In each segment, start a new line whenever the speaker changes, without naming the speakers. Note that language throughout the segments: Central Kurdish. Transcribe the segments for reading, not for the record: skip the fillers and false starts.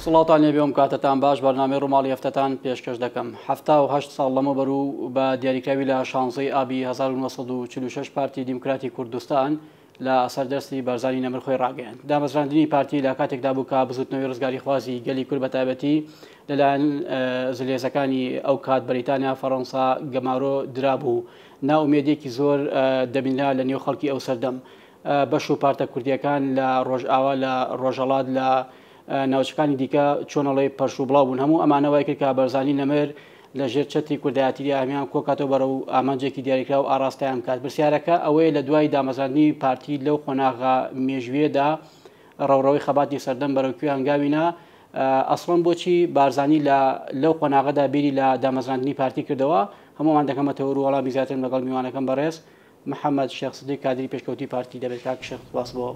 سڵاتان لێبێم کاتتان باش بەرنامەی ڕووماڵی هەفتەتان پێشکەش دەکەم. 78 ساڵ لەمەوبەر و بە دیاریکراوی لە شانزەی ئابی 1946 پارتی دیموکراتی کوردستان لە سەردەستی بەرزانی نەمرخۆی ڕاگەیاند. دامەزراندنی پارتی لە کاتێکدا بوو کە بزوتنەوەی ڕزگاری خوازی گەلی کورد بە تایبەتی لەلایەن زلێزەکانی ئەو کات بەریتانیا فەڕەنسا گەمارۆ درابوو. ناومێدێکی زۆر دەبینرا لە نێو خەڵکی ئەو سەردەم. بەش و پارتە کوردیەکان لە ڕۆژئاوا لە ڕۆژەڵات لە ناوچەکانی دیکە چۆنەڵی پەرش و بڵاو بوون. هەموو ئەمانەوەی کرد کە بەرزانی نەمر لە ژێر چەتری کوردایەتیری ئامیان کۆکاتەوە بەرە و ئامانجێکی دیاریکرا و ئاراستەیان کات. پرسیارەکە ئەوەیە لە دوای دامەزراندنی پارتی لەو خۆناغا مێژوێدا ڕەوڕەوەی خەباتی سەردەم بەرەوکوێ هەنگاوینە ئەسڵەن بۆچی بارزانی لەو خۆناغەدا بیری لە دامەزراندنی پارتی کردەوە. هەمومان دەکەمەتەوە و وەڵامی زیاترم لەگەڵ میوانەکەم بەڕێز محەممەد شێخ سدیق کادری پێشکەوتی پارتی دەبێت کاک شێخ سپاس بۆ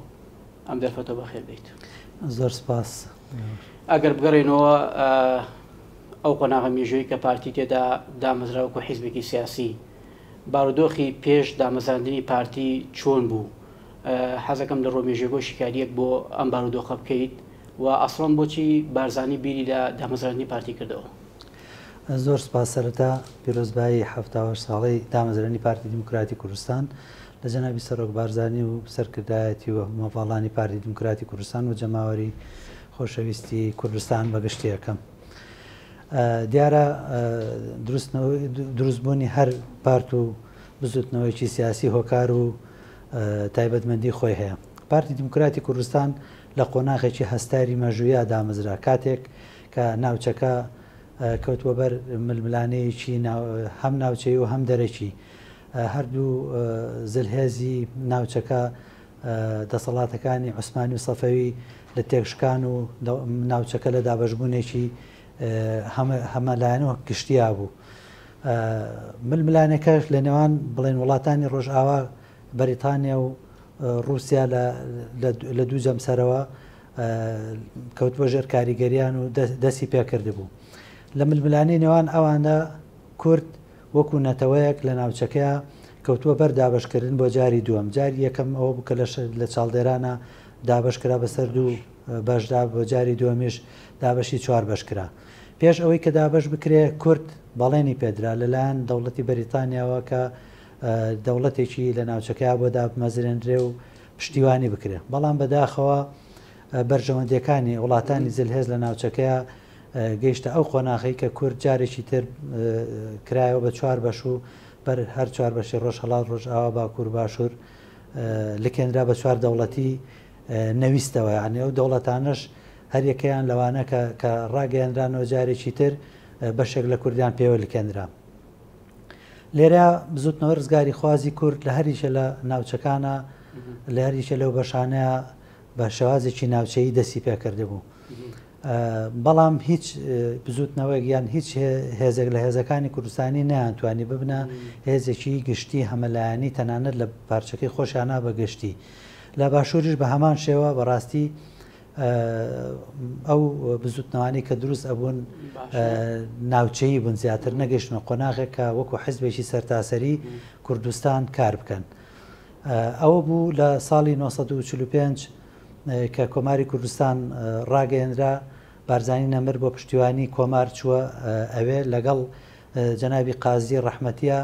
ئەم دەرفەتەوە بەخێر بیت.
زۆر سپاس.
ئەگەر بگەڕێنەوە ئەو قۆناغە مێژووی کە پارتی تێدا دامەزراوەکو حیزبێکی سیاسی بارودۆخی پێش دامەزراندنی پارتی چۆن بوو؟ حەزەکەم لە ڕۆمێژێگۆ شکاریەک بۆ ئەم بارودۆخە بکەیت و ئەسڵەن بۆچی بارزانی بیری لە دامەزراندنی پارتی کردەوە؟
زۆر سپاس. سەرەتا پیرۆزبایی 78 ساڵەی دامەزرانی پارتی دیموکراتی کوردستان لە جەنابی سەرۆک بارزانی و سەرکردایەتی و مەڤاڵانی پارتی دیموکراتی کوردستان و جەماوەری خۆشەویستی کوردستان بەگشتی یەکەم. دیارە دروستبوونی هەر پارت و بزوتنەوەیکی سیاسی هۆکار و تایبەتمەندی خۆی هەیە. پارتی دیموکراتی کوردستان لە قۆناغێکی هەستاری مەژوویە دامەزرا کاتێک کە ناوچەکە کەوتووە بەر ململانەیەکی هەم ناوچەی و هەم دەرەکی هەردوو زلهێزی ناوچەکە دەسەڵاتەکانی عوسمانی و سەفەوی لە تێکشکان و ناوچەکە لە دابەشبوونێکی هەمەلایەنەوە گشتیا بوو. ململانەکەش لە نێوان بڵێن وڵاتانی ڕۆژئاوا بەریتانیا و رووسیا لە دوو جەمسەرەوە کەوتووە ژێر کاریگەریان و دەستی پێکرد بوو. لە ململانەی نێوان ئەوانە کورد وەکو نەتەوەیەک لە ناوچەکەیە کەوتووە بەر دابشکردن بۆ جاری دووەم. جاری یەکەم ئەوە بوو کە لە چاڵدێرانە دابشکرا بەسەر دوو بەشدا بۆ جاری دووەمیش دابشی 4 بەشکرا. پێش ئەوەی کە دابش بکرێ کورد بەڵێنی پێدرا لەلایەن دەوڵەتی بەریتانیاوە کە دەوڵەتێکی لە ناوچەکەیە بۆ دابمەزرێنرێ و پشتیوانی بکرێ. بەڵام بەداخەوە بەرژەوەندەکانی وڵاتانی زلهێز لە ناوچەکەیە گەیشتە ئەو خۆناغی کە کورد جارێکی تر کرایەوە بە 4 بەش و بەر هەر 4 بەشی ڕۆژهەڵات ڕۆژئاوا باکوور باشوور لکێنرا بە 4 دەوڵەتی نەویستەوە. یعنی ئەو دەوڵەتانش هەر یەکەیان لەوانە کە ڕاگەیاندرانەوە جارێکی تر بەشێک لە کوردیان پێوە لکێنرا. لێرە بزوتنەوە ڕزگاری خوازی کورد لە هەریشە لە ناوچەکانە لە هەریشە لەو بەشانەیە بە شێوازێکی ناوچەیی دەستی پێکرده بوو. بەڵام هیچ بزوتنەوەیەک یان هیچ هێزێک لە هێزەکانی کوردستانی نەیانتوانی ببنە هێزێکی گشتی هەمەلایەنی تەنانەت لە پارچەکەی خۆشیانە بە گشتی. لە باشووریش بە هەمان شێوە بەڕاستی ئەو بزوتنەوانی کە دروست ئەبوون ناوچەیی بوون زیاتر نەگەشتنە قۆناغێک کە وەکو حیزبێکی سەرتاسەری کوردستان کار بکەن. ئەوە بوو لە ساڵی 1945 کە کۆماری کوردستان ڕاگەیەندرا بارزانی نەمر بۆ پشتیوانی کۆمار چووە ئەوێ لەگەڵ جەنابی قازی ڕەحمەتیە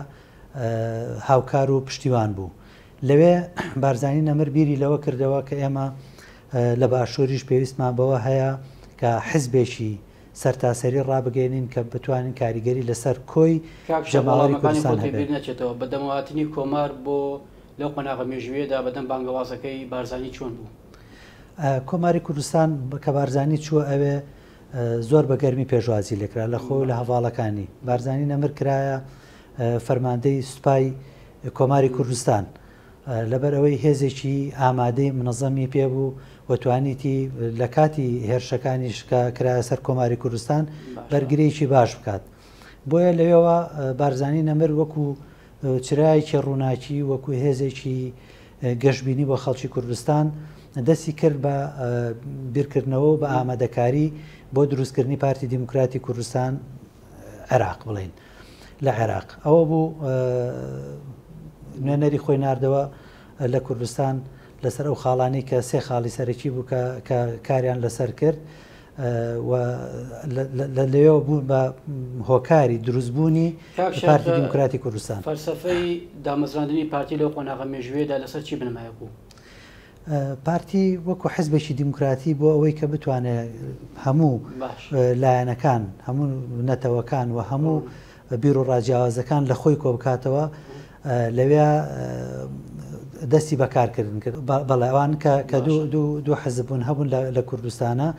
هاوکار و پشتیوان بوو. لەوێ بارزانی نەمر بیری لەوە کردەوە کە ئێمە لە باشووریش پێویستمان بەوە هەیە کە حیزبێکی سەرتاسەری ڕابگەێنین کە بتوانین کاریگەری لەسەر کۆی ژەماوەری کوردستان
نەچێتەوە. بەدەمەواتنی کۆمار بۆ لەو قۆناغە مێژوویەدا بەدەم بانگەوازەکەی بارزانی چۆن بوو؟
کۆماری کوردستان کە بارزانی چووە ئەوێ زۆر بە گەرمی پێشوازی لێکرا لە خۆ لە هەواڵەکانی. بارزانی نەمر کرایە فەرماندەی سوپای کۆماری کوردستان لەبەر ئەوەی هێزێکی ئامادەی منەظەمی پێبوو وەتوانیتی لە کاتی هێرشەکانیش کە کرایە سەر کۆماری کوردستان بەرگرەیەکی باش بکات. بۆیە لەوێەوە بارزانی نەمر وەکو چرایەکی ڕووناکی وەکو هێزێکی گەشتبینی بۆ خەڵکی کوردستان دەستی کرد بە بیرکردنەوە و بە ئامادەکاری بۆ دروستکردنی پارتی دیموکراتی کوردستان عێراق بڵین لە عێراق. ئەوە بوو نوێنەری خۆی ناردەوە لە کوردستان لەسەر ئەو خاڵانی کە 3 خاڵی سەرەکی بوو کە کاریان لەسەر کرد. لەوێ بوون بە هۆکاری دروستبوونی پارتی دیموکراتی کوردستان.
فەلسەفەی دامەزراندنی پارتی لەو قۆناغە مێژوێدا لەسەر چی بنمایە بوو؟
پارتی وەکو حزبێکی دیموکراتی بۆ ئەوەی کە بتوانێت هەموو لایەنەکان، هەموو نەتەوەکان و هەموو بیر و ڕاجیاوازەکان لە خۆی کۆ بکاتەوە، لەوێ دەستی بەکارکردن کرد. بەڵێ ئەوان کە دوو حزببوون هەبوون لە کوردستانە،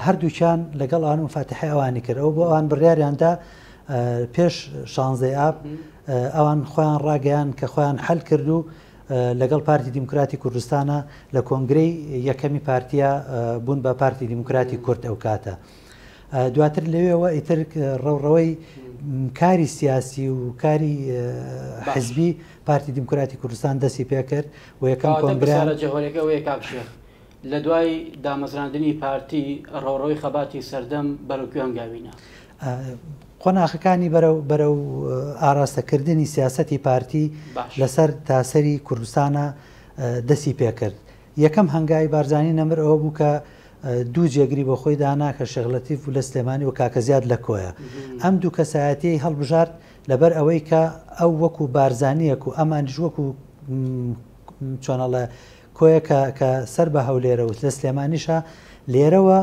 هەردووچیان لەگەڵ ئەوان مفاتحی ئەوانی کرد. ئەو بۆ ئەوان بڕیاریاندا پێش 16 ئاب ئەوان خۆیان ڕاگەیان کە خۆیان حل کرد و لەگەڵ پارتی دیموکراتی کوردستانە لە کۆنگرەی یەکەمی پارتیا بوون بە پارتی دیموکراتی کورد ئەو کاتە. دواتر لەوێەوە ئیتر ڕەوڕەوەی کاری سیاسی و کاری حزبی پارتی دیموکراتی کوردستان دەستی پێکرد و یەکەم کۆنگرە
جەهۆرەکەوەیە کاکشێ لە دوای دامەزراندنی پارتی ڕەوڕەوەی خەباتی سەردەم بەرەوکوێ هەنگاوینە.
قۆناغەکانی بەرەو ئاراستەکردنی سیاسەتی پارتی لەسەر تاسەری کوردستانە دەستی پێکرد. یەکەم هەنگاوی بارزانی نەمر ئەوە بوو کە دوو جێگری بۆ خۆی دانا کە شەغلەتیف و لە سلێمانی و کاکەزیاد لە کۆیە. ئەم دوو کەسایەتی هەڵبژارد لەبەر ئەوەی کە ئەو وەکو بارزانیەک و ئەمانیش وەکو چۆنەڵە کۆیە کە سەر بە هەولێرە و لە سلێمانیشە لێرەوە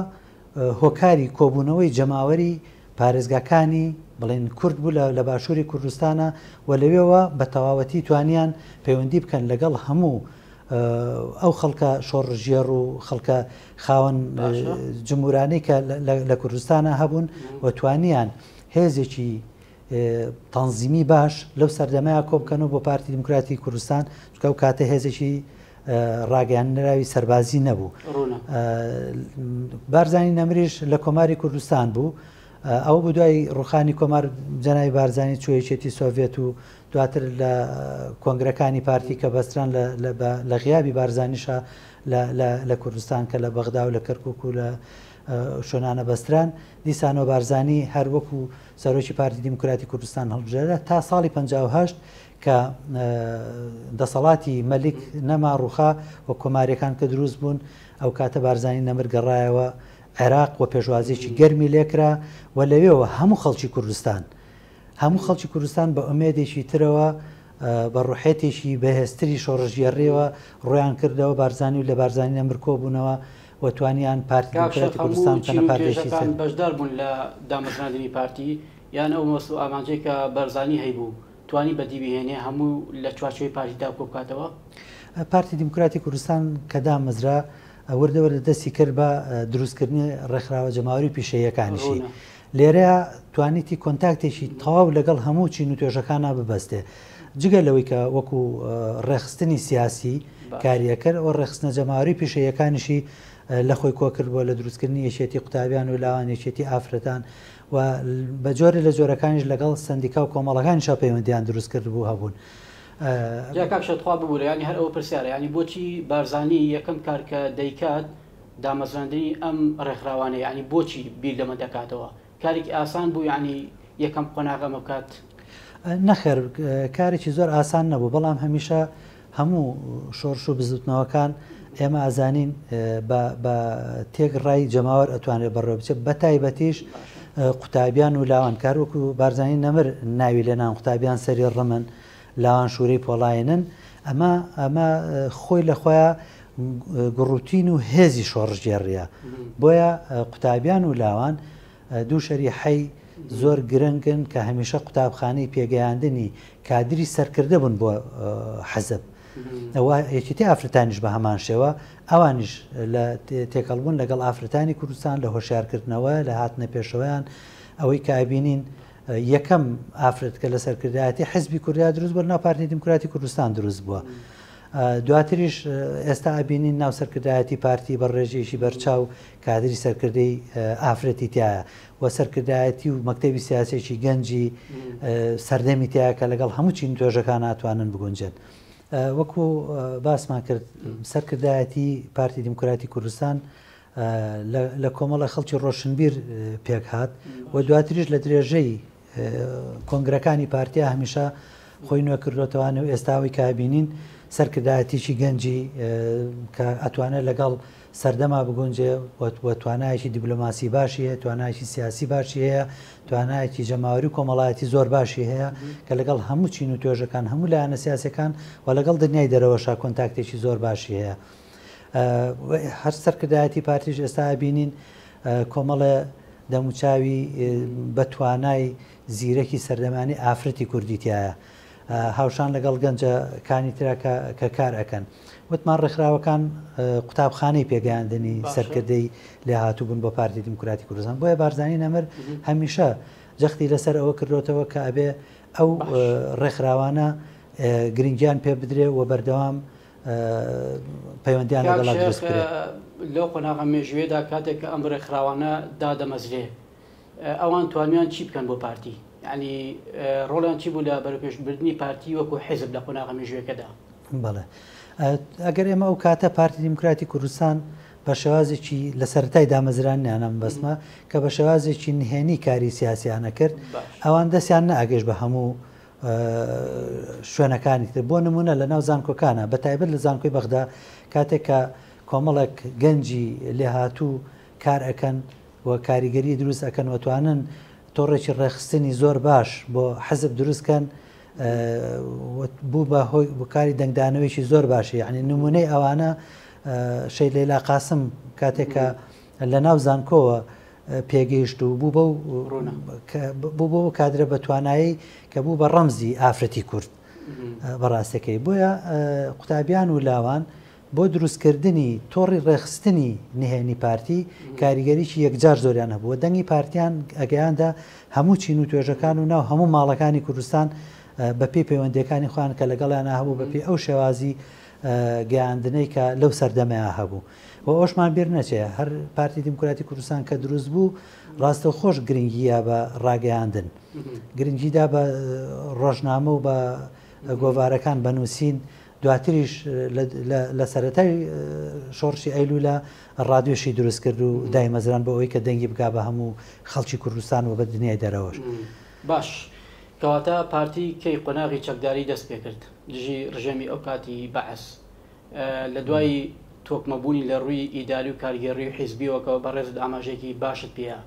هۆکاری کۆبوونەوەی جەماوەری پارێزگاکانی بڵێن کورد بوو لە باشووری کوردستانە و لەوێەوە بە تەواوەتی توانیان پەیوەندی بکەن لەگەڵ هەموو ئەو خەڵکە شۆڕژێر و خەڵکە خاوەن جمهورانەی کە لە کوردستانە هەبوون و توانیان هێزێکی تەنزیمی باش لەو سەردەمەیە کۆ بکەنەوە بۆ پارتی دیموکراتی کوردستان، چکە و کاتە هێزێکی ڕاگەیاندراوی سەربازی نەبوو. بارزانی نەمریش لە کۆماری کوردستان بوو. ئەو بۆ دوای ڕوخانی کۆمار جەناوی بارزانی چوەیەکێتی سۆڤێت و دواتر لە کۆنگرەکانی پارتی کە بەستران لە غیابی بارزانیشە لە کوردستان کە لە بەغدا و لە کەرکووک و لە شۆنانە بەستران، دیسانەوە بارزانی هەر وەکو سەرۆکی پارتی دیموکراتی کوردستان هەڵبژێرە تا ساڵی 58 کە دەسەڵاتی مەلیک نەما ڕووخا و کۆماریەکان کە دروست بوون. ئەو کاتە بارزانی نەمر گەڕایەوە عێراق و پێشوازێکی گەرمی لێکرا و لەوێەوە هەموو خەڵکی کوردستان بە ئومێدێکی ترەوە بە ڕوحێتێکی بەهێزتری شۆڕژگێڕیەوە ڕۆیان کردەوە بارزانی و لە بارزانی نەمر کۆبوونەوە و توانیان پارتی دیموکراتی کوردستان بکەنە پارتێکی سەر.
بەشدار بوون لە دامەزراندنی پارتی یان ئەو مەسو ئامانجەی کە بەرزانی هەیبوو توانی بەدیبهێنێ هەموو لە چوارچێوەی پارتیدا کۆ بکاتەوە.
پارتی دیموکراتی کوردستان کە دامەزرا وردەوەرە دەستی کرد بە دروستکردنی ڕێکخراوە جەماوەری پیشەیەکانیشی. لێرەیە توانیتی کۆنتاکتێکی تەواو لەگەڵ هەموو چین و توێژەکانە ببەستێ، جگە لەوەی کە وەکو ڕێخستنی سیاسی کاریەکرد و ڕێخستنە جەماوەری پیشەیەکانیشی لە خۆی کۆ کرد بۆ لە دروستکردنی یەکێتی قوتابیان و لاوان یەکێتی ئافرەتان و بە جۆرە لە جۆرەکانیش لەگەڵ سندیکا و کۆمەڵەکانیشە پەیوەندیان دروست کرد بوو هەبوون.
کاکشتخوا ببوورە ینی هەر ئەوە پرسیارە ینی بۆچی بارزانی یەکەم کار کە دەیکات دامەزراندنی ئەم ڕێکخراوانە ینی بۆچی بیر لەمە دەکاتەوە؟ کارێکی ئاسان بوو ینی یەکەم قۆناغەمە بکات؟
نەخێر، کارێکی زۆر ئاسان نەبوو، بەڵام هەمیشە هەموو شۆڕش و بزوتنەوەکان ئێمە ئازانین بە تێگڕای جەماوەر ئەتوانێت بەڕێوە بچێت، بە تایبەتیش قوتابیان و لاوانکار وەکو بارزانی نەمر ناوی لێنان قوتابیان سەری ڕمن لاوان شوورەی پۆڵاینن، ئەمە خۆی لە خۆیان گڕوتین و هێزی شۆڕژگێڕیە. بۆیە قوتابیان و لاوان دوو شەریحەی زۆر گرنگن کە هەمیشە قوتابخانەی پێگەیاندنی کادری سەرکردە بوون بۆ حەزب. ئەوە یەکێتی ئافرەتانیش بە هەمان شێوە ئەوانیش لە تێکەڵبوون لەگەڵ ئافرەتانی کوردستان لە هۆشیارکردنەوە لە هاتنە پێشەوەیان ئەوەی کە ئابینین یەکەم ئافرەت کە لە سەرکردایەتی حزبی کوردیا دروست بووە، ناو پارتی دیموکراتی کوردستان دروست بووە. دواتریش ئێستا ئابینین ناو سەرکردایەتی پارتی بە ڕێژێکی بەرچاو کادری سەرکردەی ئافرەتی تایە و سەرکردایەتی و مەکتەبی سیاسێکی گەنجی سەردەمی تایە کە لەگەڵ هەموو چین توێژەکان ناتوانن بگونجێن. وەکو باسمان کرد سەرکردایەتی پارتی دیموکراتی کوردستان لە کۆمەڵە خەڵکی ڕۆشنبیر پێک هات و دواتریش لە درێژەی کۆنگرەکانی پارتیا هەمیشە خۆی نوێ کردوتەوانە و ئێستاوی کابینین سەرکردایەتیی گەنجی کە ئەتوانێت لەگەڵ سەردەما بگونجێ و توانایەکی دیبلۆماسی باشی هەیە، توانایەکی سیاسی باشی هەیە، توانایەکی جەماوەری و کۆمەڵایەتی زۆر باشی هەیە کە لەگەڵ هەموو چین و توێژەکان هەموو لایەنە سیاسەکان و لەگەڵ دنیای دەرەوەشا کۆنتاکتێکی زۆر باشی هەیە. هەر سەرکردایەتی پارتیش ئێستا بینین کۆمەڵە دەموچاوی بە توانای زیرەکی سەردەمانی ئافرەتی کوردیتیایە، هاوشان لەگەڵ گەنجەکانی ترا کە کار ئەەکەن. وتمان ڕێکخراوەکان قوتابخانەی پێگەیاندنی سەرکردەی لێ هاتوو بوون بۆ پارتی دیموکراتی کوردستان. بۆیە بارزانی نەمر هەمیشە جەختی لەسەر ئەوە کردوتەوە کە ئەبێ ئەو ڕێکخراوانە گرنگیان پێ بدرێ و بەردەوام پەیوەندیان لەگەڵا دروست بکرێت.
لەو قۆناغە مێژوێدا کاتێک کە ئەم ڕێکخراوانە دادەمەزرێ ئەوان توانیان چی بکەن بۆ پارتی؟ یعنی ڕۆڵیان چی بوو لە بەرەپێشبردننی پارتی وەکو حیزب لە قۆناغە مێژوێکەدا؟
بەڵێ ئەگەر ئێمە ئەو کاتە پارتی دیموکراتی کوردستان بە شێوازێکی لە سەرەتای دامەزرانیانم بەسمە کە بە شێوازێکی نهێنی کاری سیاسیانە کرد، ئەوان دەستیان نەئاگەشت بە هەموو شوێنەکانی تر. بۆ نمونە لە ناو زانکۆکانە بە تایبەت لە زانکۆی بەغدا کاتێک کە کۆمەڵێک گەنجی لێهاتوو کار ئەەکەن و کاریگەری دروست ئەەکەن وتوانن تۆڕێکی ڕێخستنی زۆر باش بۆ حەزب دروستکەن، بوو بە هۆی بکاری دەنگدانەوەیکی زۆر باشی. یعنی نمونەی ئەوانە شەی لەیلا قاسم کاتێکە لە ناو زانکۆوە پێگەیشت و بوو بۆ کادرە بە توانایی کە بوو بە ڕەمزی ئافرەتی کورد بەڕاستەکەی. بۆیە قوتابیان و لاوان بۆ دروستکردنی تۆڕی ڕێخستنی نهێنی پارتی کاریگەریکی یەکجار زۆریان هەبووە. دەنگی پارتیان ئەگەیاندا هەموو چین و توێژەکان و ناو هەموو ماڵەکانی کوردستان بەپێی پەیوەندیەکانی خۆیان کە لەگەڵیان هەبوو بەپێی ئەو شێوازی گەیاندنەی کە لەو سەردەمەیە هەبوو. و ئەوشمان بیر نەچێ هەر پارتی دیموکراتی کوردستان کە دروست بوو ڕاستە خۆش گرنگیە بە ڕاگەیاندن، گرنگیدا بە ڕۆژنامە و بە گۆڤارەکان بنووسین. دواتریش لە سەرەتای شۆڕشی ئەیلولا ڕادیۆشی دروست کرد و دایمەزران بە ئەوەی کە دەنگی بگا بە هەموو خەڵکی کوردستان و بە دنیای دەرەوەش.
باش کەواتە پارتی کەی قۆناغی چەکداری دەست پێ کرد دژی ڕژێمی ئەو کاتی بەعەس لە دوای تۆکمەبوونی لە ڕووی ئیداری و کارگەڕی و حیزبیەوەکەوە بەڕێزت ئاماژێکی باشت پێە.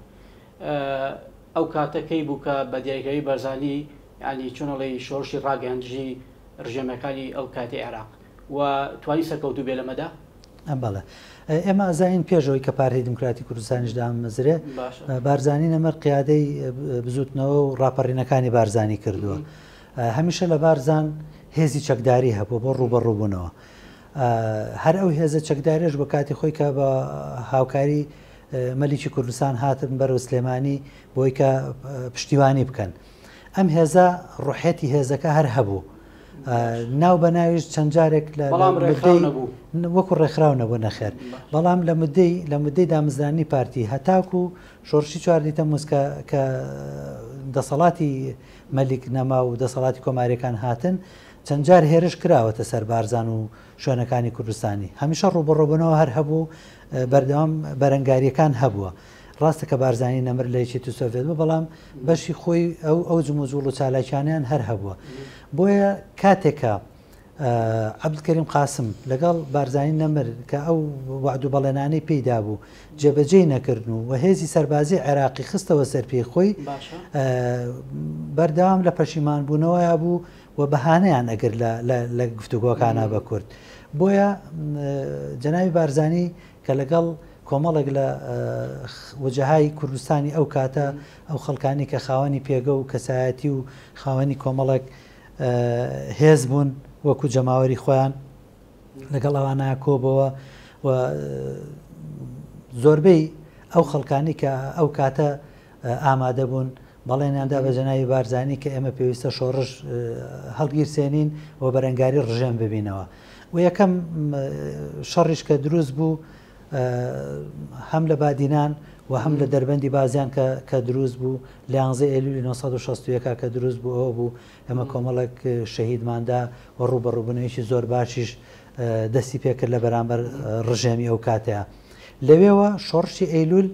ئەو کاتەکەی بوو کە بە دیاریکراوی بەرزانی ینی چۆنەڵی شۆڕشی ڕاگەیان دژی ڕژێمەکانی ئەو کاتی عێراق و توانی سەرکەوتوو بێ لەمەدا؟
بەڵێ ئێمە ئەزانین پێشەوەی کە پارتی دیموکراتی کوردستانیش دامەزرێ بارزانی نەمەر قیادەی بزوتنەوە و ڕاپەڕینەکانی بارزانی کردووە. هەمیشە لە بارزان هێزی چەکداری هەبوو بۆ ڕوبەڕووبوونەوە. هەر ئەو هێزە چەکداریش بە کاتی خۆی کە بە هاوکاری مەلیکی کوردستان هاتن بەرەو سلێمانی بۆی کە پشتیوانی بکەن. ئەم هێزە ڕوحەتی هێزەکە هەر هەبوو. ناو بە ناویش چەند جارێک وەکو ڕێکخراو نەبوو نەخێر، بەڵام لە مدەی دامزرانی پارتی هەتاکو شۆڕشی چواردی تەمموز کە دەسەڵاتی مەلیک نەما و دەسەڵاتی کۆماریەکان هاتن چەند جار هێرش کراوەتە سەر بارزان و شوێنەکانی کوردستانی. هەمیشە ڕوبەڕووبوونەوە هەر هەبوو، بەردەوام بەرەنگاریەکان هەبووە. ڕاستە کە بارزانی نەمر لە یەکێتی سۆڤێت بوو، بەڵام بەشی خۆی ئەو جموزوڵ و چالاکیانیان هەر هەبووە. بۆیە کاتێکە عەبدولکەریم قاسم لەگەڵ بارزانی نەمر کە ئەو وعد و بەڵێنانەی پێیدا بوو جێبەجێی نەکردن و هێزی سەربازی عێراقی خستەوە سەر پێی خۆی، بەردەوام لە پەشیمانبوونەوەیە بوو و بەهانەیان ئەگەر لە گفتوگۆکانە بە کورد. بۆیە جەناوی بارزانی کە لەگەڵ کۆمەڵێک لە وجەهای کوردستانی ئەو کاتە ئەو خەڵکانی کە خاوەنی پێگە و کەسایەتی و خاوەنی کۆمەڵێک هێز بوون وەکو جەماوەری خۆیان لەگەڵ ئەوانە کۆبەوە و زۆربەی ئەو خەڵکانی کە ئەو کاتە ئامادە بوون بەڵێنیاندا بە جەناوی بارزانی کە ئێمە پێویستە شۆڕش هەڵگیرسێنین و بەرەنگاری ڕژێم ببینەوە. و یەکەم شەڕیش کە دروست بوو هەم لە بادینان و هەم لە دەربەندی بازیان کە دروست بوو لە 11 ئەیلولی 1960 کە دروست بوو ئەوە بوو ئەمە کۆمەڵێک شەهیدماندا و ڕوبەڕووبوونەوەیکی زۆر باشیش دەستی پێکرد لە بەرامبەر ڕژێمی ئەو کاتەیە. لەوێوە شۆڕشی ئەیلول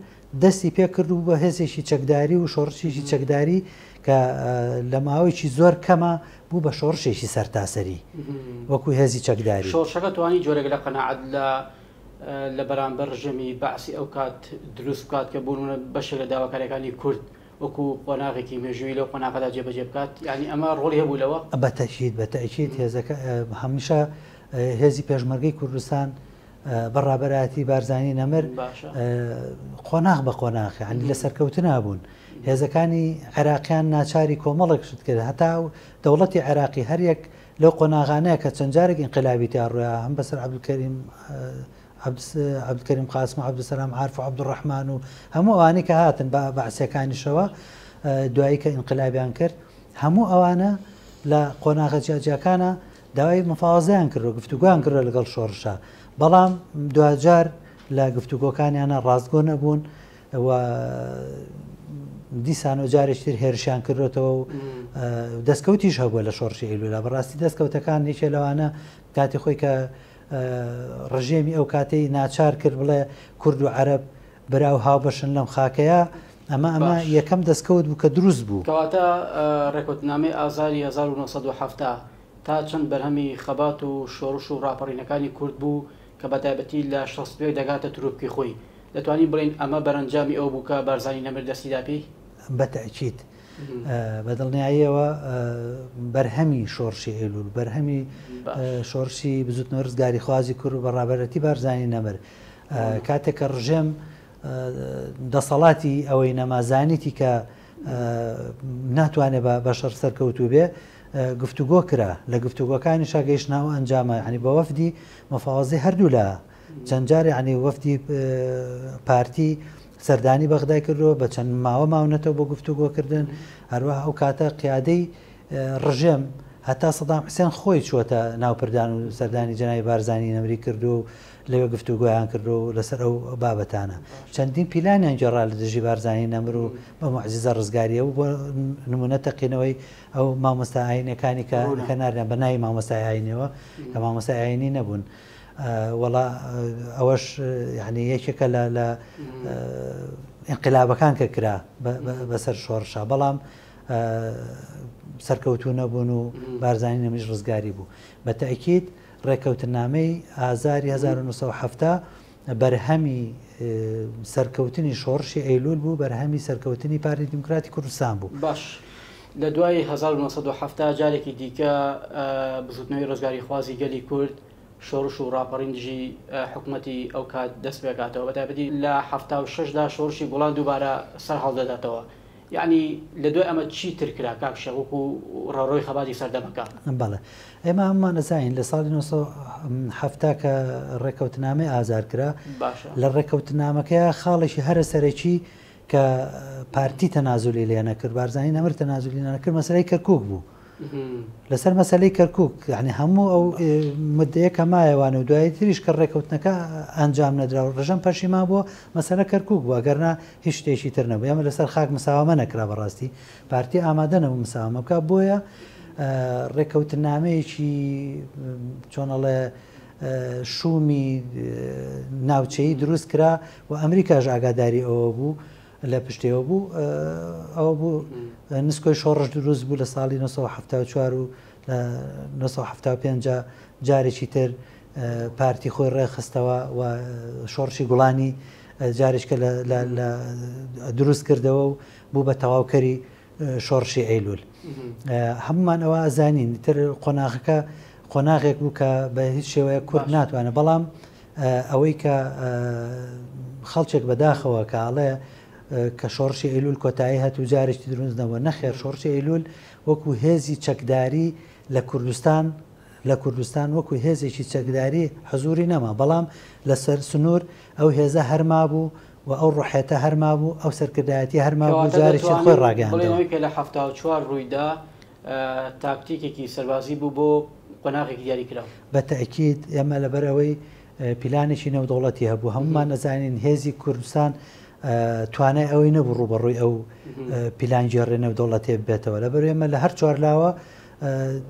دەستی پێکرد و بە هێزێکی چەکداری و شۆڕشێکی چەکداری کە لە ماوەیەکی زۆر کەمە بوو بە شۆڕشێکی سەرتاسەری وەکو هێزی چەکداری.
شۆڕشەکە توانی جۆرێک لە قەناعەت لە لە بەرامبەر ڕژێمی بەعسی ئەو کات دروست بکات کە بوونە بەشێک لە داواکاریەکانی کورد وەکو قۆناغێکی مێژووی لەو قۆناغدا جێبەجێ بکات، یعنی ئەمە ڕۆڵی هەبوو لەوە؟
بەتەکید هێزەکە هەمیشە هێزی پێشمەرگەی کوردستان بەڕابەتی بارزانانی نەمر قۆناغ بە قۆناغ ینی لە سەرکەوتن نابوون. هێزەکانی عێراقیان ناچاری کۆمەڵێکشت کرد، هەتا دەوڵەتی عێراقی هەریەک لەو قۆناغانەیە کە چەند جارێک ئینقلابی تیا ڕوویە، هەم بەسەر عەبدولکەریم قاسم و عەبدولسەلام عارف و عەبدوڕەحمان و هەموو ئەوانەی کە هاتن بەعسیەکانیشەوە دوایی کە ئینقلابیان کرد، هەموو ئەوانە لە قۆناغە جیاجیاکانە داوای مفاوەزەیان کردەوە، گفتوگویان کردەوە لەگەڵ شۆڕشە، بەڵام دوجار لە گفتوگۆکانیانە ڕاستگۆ نەبوون و دیسان و جارێکتر هێرشیان کردێتەوە و دەستکەوتیش هەبووە لە شۆڕشی ئەیلولا. بەڕاستی دەستکەوتەکان یەکێ لەوانە کاتی خۆی کە ڕژێمی ئەو کاتەی ناچار کرد بڵێ کورد و عەرەب براو هاوبەشن لەم خاکەیە، ئەمە یەکەم دەستکەوت بوو کە دروست بوو.
کەواتە ڕێکوتنامەی ئازاری 1970 تا چەند بەرهەمی خەبات و شۆڕش و ڕاپەڕینەکانی کورد بوو کە بەتایبەتی لە 60 دەگاتە تروپکی خۆی، دەتوانین بڵین ئەمە بەرەنجامی ئەو بوو کە بارزانی نەمر دەستیدا پێی؟
بەتەکید بەدڵنیاییەوە بەرهەمی شۆڕشی ئەیلول، بەرهەمی شۆڕشی بزوتنەوە ڕزگاری خوازی کورد و بەڕابەتی بارزانی نەمر کاتێک کە ڕژێم دەسەڵاتی ئەوەی نەمازانیتی کە ناتوانێت بە شەڕ سەرکەوتوو بێ گفتوگۆ کرا، لە گفتوگۆکانی شاگەیشتناوە ئەنجامە، ینی بە وەفدی مەفاوەزەی هەردوو لە چەند جارێ عنی وەفدی پارتی سەردانی بەغدای کردەوە بە چەند ماوە ماونەتەوە بۆ گفتوگۆکردن، هەروەها ئەو کاتە قیادەی ڕژێم هەتا سەدام حوسێن خۆی چووەتە ناوپردان و سەردانی جەنابی بارزانی نەمری کردو و لەوێ گفتوگۆیان کردو لەسەر ئەو بابەتانە. چەندین پیلانیان جێڕا لە دژی بارزانی نەمر و بە موعجزە ڕزگاریە و بۆ نمونە تەقینەوەی ئەو مامۆستا ئاینەکانی کە کەناریان بە ناوی مامۆستای ئاینەوە کە مامۆستای ئاینی نەبوون. وەڵا ئەوەش یعنی یەکێکە لە ئینقلابەکان کە کرا بەسەر شۆڕشە، بەڵام سەرکەوتوو نەبوون و بارزانی نەمریش ڕزگاری بوو. بە تەئکید ڕێکەوتنامەی ئازاری 1970 بەرهەمی سەرکەوتنی شۆڕشی ئەیلول بوو، بەرهەمی سەرکەوتنی پارتی دیموکراتی کوردستان بوو.
باش لە دوای 1970 جارێکی دیکە بزوتنەوەی ڕزگاری خوازی گەلی کورد شۆڕش و ڕاپەڕین دژی حکوومەتی ئەو کات دەست پێکاتەوە، بەتایبەتی لە 76دا شۆڕشی گوڵان دووبارە سەر هەڵدەداتەوە. یعنی لە دوای ئەمە چی تر کرا کاک شەقوق و ڕۆڕۆی خەباتی سەردەمەکە؟
بەڵێ ئێمە هەممان نەزانین لە ساڵی 1970 کە ڕێکەوتنامەی ئازار کرا، لە ڕێکەوتنامەکەیە خاڵێکی هەرە سەرەکی کە پارتی تەنازولی لێ نەکرد، بارزانی نەمر تەنازولی نەکرد، مەسەلەی کەرکووک بوو. لەسەر مەسەلەی کەرکووک یعنی هەموو ئەو مدەیە کە مایەوانە و دوایی تریش کە ڕێکەوتنەکە ئەنجام نەدرا و ڕژەم پەشیما بووە مەسەلە کەرکووک بووە، گەرنا هیچ شتێکی تر نەبوو. ئەمە لەسەر خاک مساوامە نەکرا، بەڕاستی پارتی ئامادە نەبوو مساوامە بکە، بۆیە ڕێکەوتنامەیەکی چۆنەڵێ شومی ناوچەیی دروست کرا و ئەمریکاش ئاگاداری ئەوە بوو لە پشتەوە بوو، ئەوە بوو نسکۆی شۆڕش دروست بوو لە ساڵی 1974 و لە 1975 جارێکی تر پارتی خۆی ڕێخستەوە و شۆڕشی گوڵانی جارێککە دروست کردەوە و بوو بە تەواوکەری شۆڕشی ئەیلول. هەمومان ئەوە ئازانین تر قۆناغەکە قۆناغێک بوو کە بە هیچ شێوەیە کورد ناتوانێت، بەڵام ئەوەی کە خەڵچێک بەداخەوە کاڵێ کە شۆڕشی ئەیلول کۆتایی هەتوو جارێکی دروستنەوە، نەخێر شۆڕشی ئەیلول وەکو هێزی چەکداری لە کوردستان وەکو هێزێکی چەکداری حزوری نەما، بەڵام لەسەر سنوور ئەو هێزە هەرما بوو و ئەو ڕحێتە هەرما بوو، ئەو سەرکردایەتی هەرما بوو، جارێکی خۆی ڕاگەیاندەوە
کە لە 74 ڕوویدا تاکتیکێکی سەربازی بوو بۆ قۆناغێکی دیاری کراوە.
بە تەئکید ئێمە لەبەرەوەی پلانێکی نێودەوڵەتی هەبوو، هەمومان نەزانین هێزی کوردستان توانای ئەوەی نەبوو ڕوبەڕووی ئەو پیلانجیێڕێ نێودەوڵەتێ بێتەوە، لەبەر ئێمە لە هەر چوارلاوە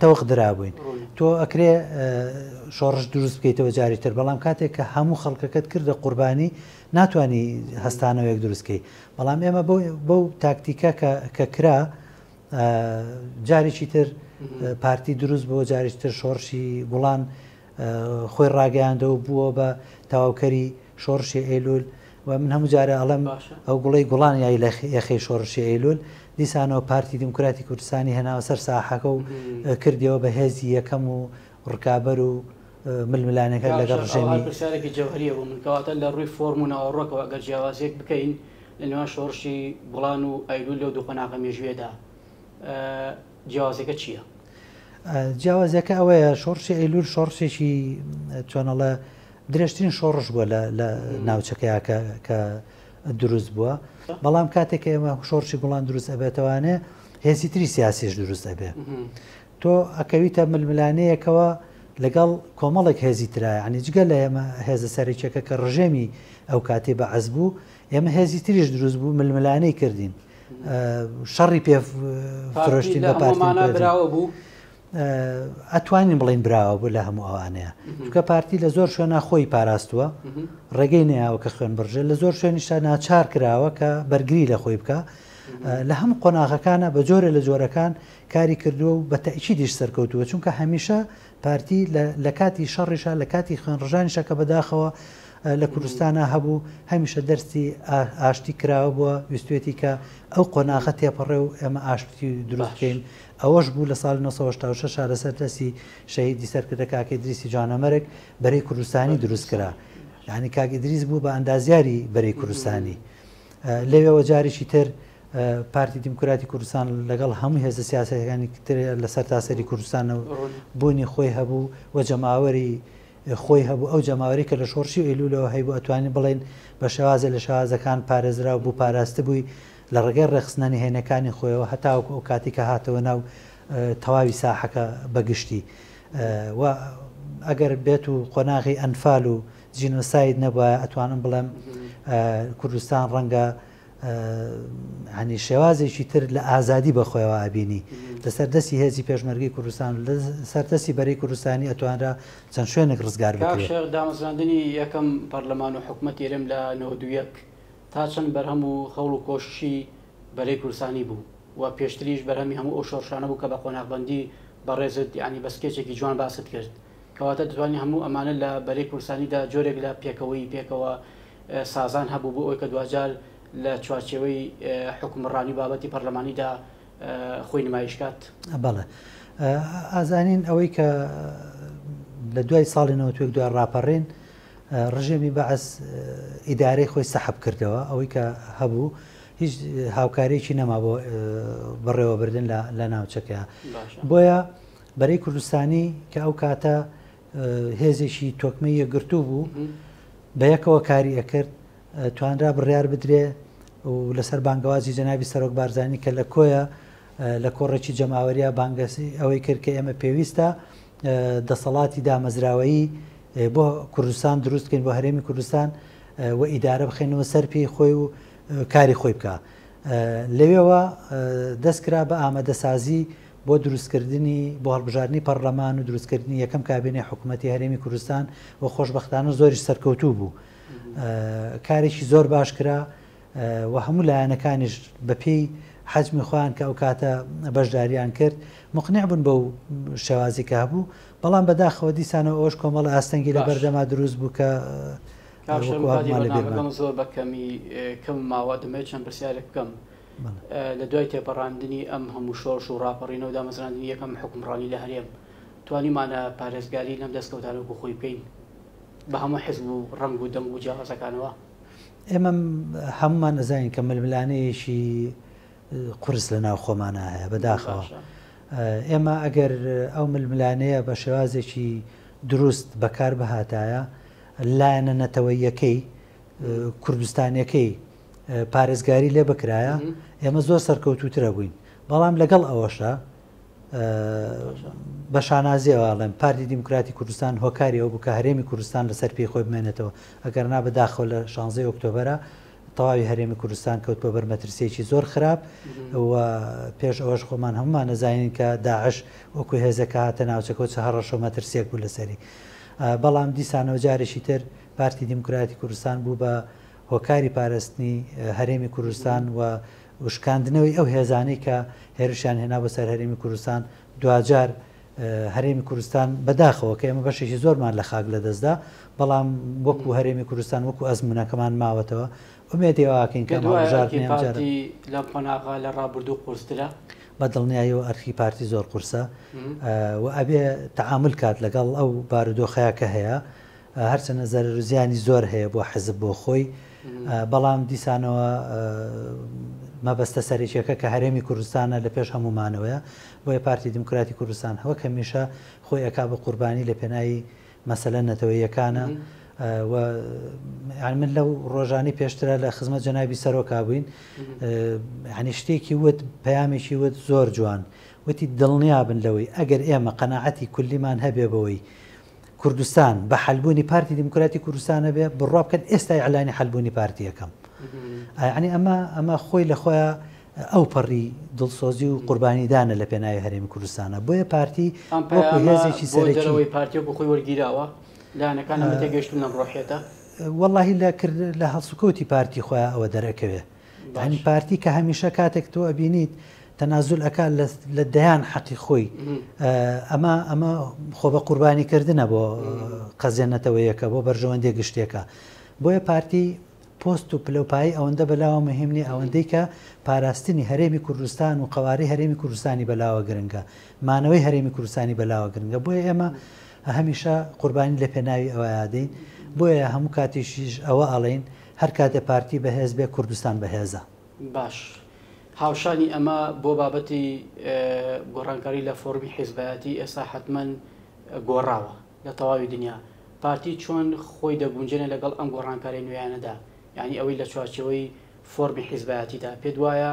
تەوق درابووین. تۆ ئەکرێ شۆڕش دروست بکەیتەوە جاری تر، بەڵام کاتێک کە هەموو خەڵکەکەت کردە قوربانی ناتوانانی هەستانەوەیەک دروستکەی. بەڵام ئێمە بەو تاکتیکە کە کرا جارێکی تر پارتی دروست بۆ جارێکی تر شۆڕشی گوڵان خۆی ڕاگەیاندەوە بووە بە تەواوکەری شۆڕشی ئەیلول و من هەموو جارە ئەڵەم ئەو گوڵی گوڵان یای لە یەخەی شۆڕشی ئەیلول دیسانەوە پارتی دیموکراتی کوردستانی هێناوە سەر ساحەکە و کردیەوە بە هێزی یەکەم و ڕکابەر و ململانەکە لەگەڵ ڕژێمی
پرسیارێکی جەوهریە بوو من کەواتە لە ڕووی فۆرم و ناوەڕۆکەوە ئەگەر جیاوازێک بکەین لە نێوان شۆڕشی گوڵان و ئەیلول لەو دوو قۆناغە مێژوێدا جیاوازەکە چییە؟
جیاوازەکە ئەوەیە شۆڕشی ئەیلول شۆڕشێکی چۆنەڵە درێژترین شۆڕش بووە لە ناوچەکەیە کە دروست بووە بەڵام کاتێک ئێمە شۆڕشی گوڵان دروست ئەبێتەوانێ هێزی تری سیاسیش دروست ئەبێ تۆ ئەکەویتە ململانەیەکەوە لەگەڵ کۆمەڵێک هێزی ترایە عنی جگە لە ئێمە هێزە سەرچەکە کە ڕژێمی ئەو کاتێ بە عەز بوو ئێمە هێزی تریش دروست بوو ململانەی کردین شەڕی پێ فرۆشتین بە
پارتی بوو
ئەتوانین بڵین براوە بوو لە هەموو ئەوانەیە چکە پارتی لە زۆر شوێنە خۆی پاراستووە ڕێگەی نەیاوە کە خوێن بڕژێ لە زۆر شوێنیشتا ناچار کراوە کە بەرگری لە خۆی بکە لە هەموو قۆناغەکانە بە جۆرە لە جۆرەکان کاری کردووە و بە تەئکیدیش سەرکەوتووە چونکە هەمیشە پارتی لە کاتی شەڕیشە لە کاتی خوێن ڕژانیشە کە بەداخەوە لە کوردستانە هەبوو هەمیشە دەستی ئاشتی کراوە بووە ویستێتی کە ئەو قۆناغە تێپەڕێ و ئێمە ئاشتی دروستکەین ئەوەش بوو لە ساڵی 1976 لەسەر دەستی شەهیدی سەرکردە کاک ئیدریسی جوانەمەرگ بەرەی کوردستانی دروست کرا یعنی کاک ئیدریس بوو بە ئەندازیاری بەرەی کوردستانی لەوێەوە جارێکی تر پارتی دیموکراتی کوردستان لەگەڵ هەموو هێزە سیاسەکانی لەسەر تاسەری کوردستانە بوونی خۆی هەبوو و جەماوەری خۆی هەبوو ئەو جەماوەری کە لە شۆڕشی ئەیلولەوە هەیبوو ئەتوانین بڵێن بە شێوازە لە شێوازەکان پارێزرا و بوو پاراستە بووی لە ڕێگەی ڕێخستنانی هێنەکانی خۆیەوە هەتاوەکو ئەو کاتی کە هاتەوە ناو تەواوی ساحەکە بەگشتی و ئەگەر بێت و قۆناغی ئەنفال و جینۆساید نەبووە ئەتوانم بڵێم کوردستان ڕەنگە هەنی شێوازێکی تر لە ئازادی بەخۆیەوە ئابینی لەسەر دەستی هێزی پێشمەرگی کوردستان لە سەردەستی بەرەی کوردستانی ئەتوانرا چەند شوێنێک ڕزگار بکرێت
دامەزراندنی یەکەم پەرلەمان و حکوومەت ئێرەم لە 91 تا چەند بەرهەم و خەوڵ و کۆششی بەرەی کوردستانی بوو و پێشتریش بەرهەمی هەموو ئەو شۆڕشانە بوو کە بە قۆناغبەندی بەڕێزت یعنی بەسکێچێکی جوان باست کرد کەواتە دەتوانانی هەموو ئەمانە لە بەرەی کوردستانیدا جۆرێک لە پێکەوە سازان هەبوو بۆ ئەوی کە دوجار لە چوارچێوەی حکومڕانی بابەتی پەرلەمانیدا خۆی نمایشکات
بەڵێ ئازانین ئەوەی کە لە دوای ساڵی 92 دوای ڕاپەڕێن ڕژێمی بەعەس ئیدارەی خۆی سەحب کردەوە ئەوەی کە هەبوو هیچ هاوکارێکی نەما بۆ بڕێوەبردن لە ناوچەکە بۆیە بەرەی کوردستانی کە ئەو کاتە هێزێکی تۆکمەی یەکگرتوو بوو بە یەکەوە کاری ئەکرد توانرا بڕیار بدرێ و لەسەر بانگەوازی جەنابی سەرۆک بارزانی کە لە کۆیە لە کۆڕێکی جەماوەریە بانگەسی ئەوەی کرد کە ئێمە پێویستە دەسەڵاتی دامەزراوەیی بۆ کوردستان دروستکەین بۆ هەرێمی کوردستان و ئیدارە بخێنەوە سەر پێی خۆی و کاری خۆی بکە لەوێەوە دەستکرا بە ئامادەسازی بۆ دروستکردنی بۆ هەڵبژاردننی پەرلەمان و دروستکردنی یەکەم کابینەی حکوومەتی هەرێمی کوردستان و خۆشبەختانە زۆریش سەرکەوتوو بوو کارێکی زۆر باش کرا و هەموو لایەنەکانیش بەپێی حەجمی خۆیان کە ئەو کاتە بەشداریان کرد مقنع بوون بەو شێوازی کە هەبوو بەڵام بەداخەوە دیسانەوە ئەوش کۆمەڵ ئاستەنگی لە بەردەما دروست بوو کە
زۆر بەکەمی کەم ماوە دەمێت چەند پرسیارێک بکەم لە دوای تێپەڕاندنی ئەم هەموو شۆڕش و ڕاپەڕینەوە دامەزراندنی یەکەم حکومڕانی لە هەرێم توانیمانە پارێزگاری لەم دەستکەوتانە بۆ خۆی بکەین بە هەموو حزب و ڕنگ و دەنگ و جیاوازەکانەوە
ئێمە هەمومان نەزانین کە ململانەیەشی قورس لە ناو خۆمانە هەیە بەداخەوە ئێمە ئەگەر ئەو ململانەیە بە شێوازێکی دروست بەکار بەهاتایە لایەنە نەتەوەیەکەی کوردستانیەکەی پارێزگاری لێ بکرایە ئێمە زۆر سەرکەوتوترە بووین بەڵام لەگەڵ ئەوەشە بە شانازیەوەڵێم پارتی دیموکراتی کوردستان هۆکاریەوە بوو کە هەرێمی کوردستان لەسەر پێی خۆی بمێنێتەوە ئەگەر نا بەداخەوە لە 16 ئۆکتۆبەرە تەواوی هەرێمی کوردستان کەوت بە بەرمەترسێکی زۆر خراپ و پێش ئەوەش خۆمان هەمومان نەزانین کە داعش وەکو هێزەکە هاتە ناوچەکە هەڕەشە مەترسێک بوو لەسەری بەڵام دیسانەوە جارێکی تر پارتی دیموکراتی کوردستان بوو بە هۆکاری پاراستنی هەرێمی کوردستان و وشکاندنەوەی ئەو هێزانەی کە هێرشیان هێنا بە سەر هەرێمی کوردستان دوجار هەرێمی کوردستان بەداخەوە کە ئێمە بەشێکی زۆرمان لە خاک لە دەستدا بەڵام وەکو هەرێمی کوردستان وەکو ئەزمونونەکەمان ماوەتەوە ئومێدیواکەین کە
پارتی لە قۆناغا لە ڕابردوو قورسترە
بە دڵنیاییەوە ئەرکی پارتی زۆر قورسە و ئەبێ تەعامل کات لەگەڵ ئەو بارودۆخەیە کە هەیە هەرچەنە زەرزیانی زۆر هەیە بۆ حەزب بۆ خۆی بەڵام دیسانەوە مەبەستە سەرێکیەکە کە هەرێمی کوردستانە لە پێش هەمومانەوەیە بۆیە پارتی دموکراتی کوردستان هەوە کەمیشە خۆی ئەکا بە قوربانی لە پێناوی مەسەلە نەتەوەیەکانە من لەو ڕۆژانی پێشترە لە خزمەت جەنابی سەرۆکا بووین هەنی شتێکی وت پەیامێکی وت زۆر جوان وتی دڵنیا بن لەوەی ئەگەر ئێمە قەناعەتی کولیمان هەبێ بەوەی کوردستان بە حلبوونی پارتی دموکراتی کوردستانە بێ بڕوا بکەن ئێستا ئەعلانی حلبوونی پارتیەکەم ینی ئەمە خۆی لە خۆیان ئەو پەڕی دڵسۆزی و قوربانیدانە لە پێناوی هەرێمی کوردستانە بۆیە پارتی وەکو هێزێکی سەرەکی
پارتی بۆ خۆی وەرگیراوە لایەنەکانە تێگەیشتون لەم ڕۆحێتە
وەڵاهی لە هەڵسوکەوتی پارتی خۆیان ئەوە دەرەکەوێ ینی پارتی کە هەمیشە کاتێک تۆ ئەبینیت تەنازول ئەکا لە دەیان حەقی خۆی ئەمە خۆ بە قوربانیکردنە بۆ قەزیێنەتەوەیەکە بۆ بەرژەوەندێ گشتێکە بۆیە پارتی پۆست و پلەپایی ئەوەندە بەلاوە مهمنی ئەوەندەی کە پاراستنی هەرێمی کوردستان و قەواری هەرێمی کوردستانی بەلاوە گرنگە مانەوەی هەرێمی کوردستانی بەلاوە گرنگە بۆیە ئێمە هەمیشە قوربانی لە پێناوی ئەوە یادەین بۆیە هەموو کاتیشیش ئەوە ئەڵێن هەر کاتێ پارتی بەهێز بێ کوردستان بەهێزە
باش هاوشانی ئەمە بۆ بابەتی گۆڕانکاری لە فۆرمی حیزبایەتی ئێستا حتمما گۆڕاوە لە تەواوی دنیا پارتی چۆن خۆی دەگونجێنە لەگەڵ ئەم گۆڕانکاری نوێیانەدا یعنی ئەوەی لە چوارچەوەی فۆرمی حیزبایەتیدا پێت وایە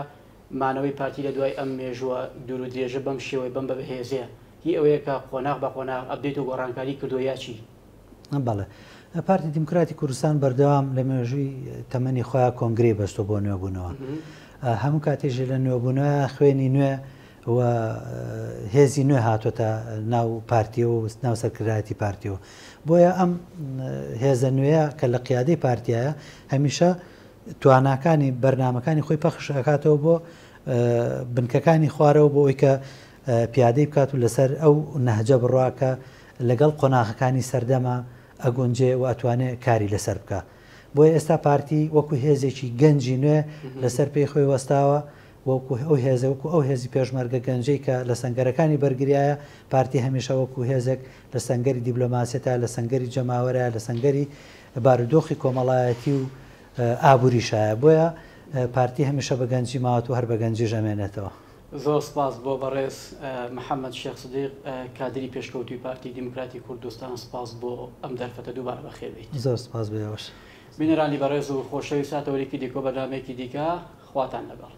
مانەوەی پارتی لە دوای ئەم مێژووە دوور و درێژە بەم شێوەی بەم بەهێزەیە هی ئەوەیە کە قۆناغ بە قۆناغ ئەبدێت و گۆڕانکاری کردووە یا چی؟
بەڵێ پارتی دموکراتی کوردستان بەردەوام لە مێژووی تەمەنی خۆیان کۆنگرێ بەستۆ بۆ نوێبوونەوە هەموو کاتێژە لە نوێبوونەوە خوێنی نوێ و هێزی نوێ هاتوۆتە ناو پارتیە و ناو سەرکردایەتی پارتیەوە بۆیە ئەم هێزە نوێیە کە لە قیادەی پارتیایە هەمیشە تواناکانی بەرنمەکانی خۆی پەخش ئەکاتەوە بۆ بنکەکانی خوارەوە بۆ ئەوی کە پیادەی بکات و لەسەر ئەو نەهجە بڕواکە لەگەڵ قۆناغەکانی سەردەما ئەگونجێ و ئەتوانێت کاری لەسەر بکە بۆیە ئێستا پارتی وەکو هێزێکی گەنجی نوێ لەسەر پێی خۆی وەستاوە وەکو ئەو هێزە وەکو ئەو هێزی پێشمەرگە گەنجەی کە لە سەنگەرەکانی بەرگریایە پارتی هەمیشە وەکو هێزێک لە سەنگەری دیبلۆماسیەتە لە سەنگەری جەماوەرە لە سەنگەری بارودۆخی کۆمەڵایەتی و ئابووریشایە بۆیە پارتی هەمیشە بە گەنجی ماوەت و هەر بە گەنجی ژەمێنێتەوە.
زۆر سپاس بۆ بەڕێز محەممەد شێخ سدیق کادری پێشکەوتوی پارتی دموکراتی کوردستان سپاس بۆ ئەم دەرفەتە دووبارە بەخێربێت.
زۆر سپاس بێەوەش
بینەرانی بەڕێز و خۆشەوی ساتەوەرێکی دیکۆ بەنامێکی دیکە خواتان لەگەڵ.